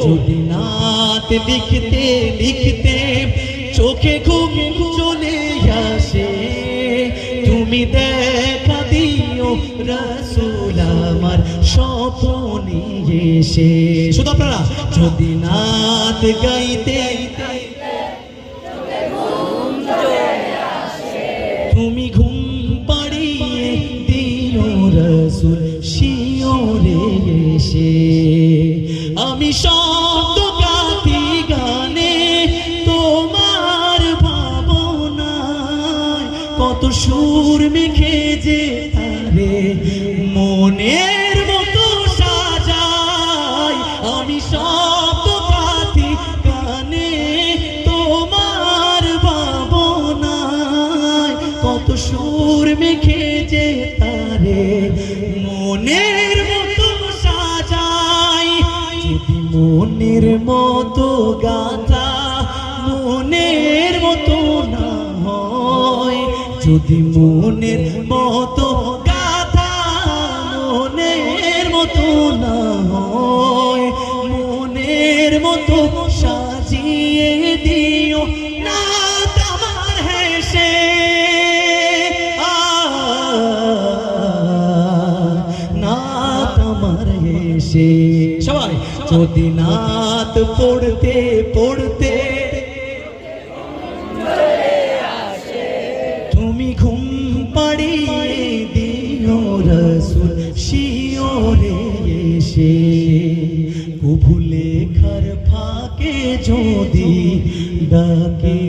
যদি নাত লিখতে লিখতে চোখে ঘুম চলে আসে, তুমি দেখা দিও রাসূল আমার স্বপ্নে এসে। শুধু আপনারা যদি নাত গাইতে তুমি ঘুম পাড়িয়ে দিও রাসূল শিওরে এসে। আমি শব্দ গাতি গানে তোমার ভাবনায়, কত সুর মেখে যে তারে মনের মতো সাজাই। আমি শব্দ গাতি গানে তোমার ভাবনায়, কত সুর মেখে যে তারে মনের মতো সাজাই। যদি মনের মতো গাথা মনের মতো না হয়, যদি মনের মতো গাথা মনের মতো না হয়, মনের মতো সাজিয়ে দিও না তোমার হেসে। না তোমার হেসে। সবাই যদি নাত পড়তে পড়তে তুমি ঘুম পাড়িয়ে দিও রাসূল শিওরে এসে। কবু লেখার ফাঁকে যদি ডাকে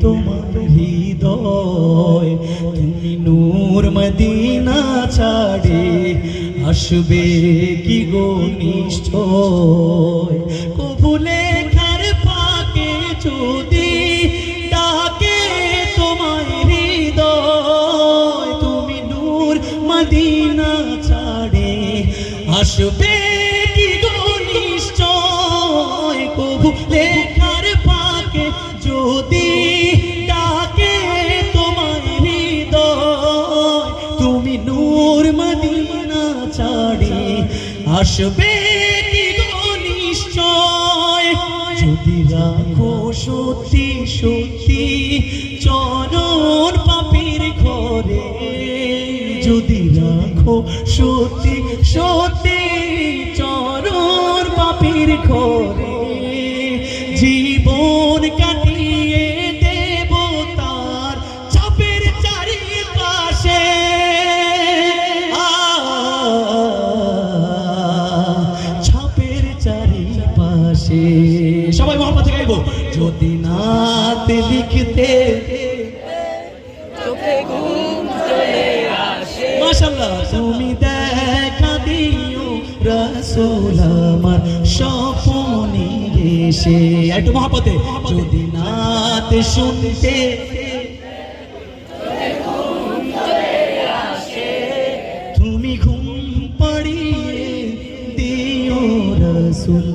তোমার হৃদয়, তুমি নূর মদিনা ছাড়ে আসবে কি গো নিশ্চয়। কবু লেখার ফাঁকে যদি ডাকে তোমার হৃদয়, তুমি নূর মদিনা ছাড়ে আসবে কি গো নিশ্চয়। কবু লেখার ফাঁকে যদি ডাকে তোমার হৃদয়, তুমি নূর মদিনা ছাড়ে আসবে কি গো নিশ্চয়। যদি রাখো সত্যি সত্যি চরণ পাপীর ঘরে, যদি রাখো সত্যি সত্যি চরণ পাপীর ঘরে, জীবন কাটিয়ে দেব তার চাপের চারিপাশে। ছাপের চারিপাশে। সবাই মহব্বতে গাইবো। যদি নাত লিখতে চোখে ঘুম চলে আসে, মাশাআল্লাহ তুমি দেখা দিও রাসূল আমার স্বপ্নে এসে। একটু মহব্বতে। যদি নাত শুনতে তুমি ঘুম পাড়িয়ে দিও রাসূল।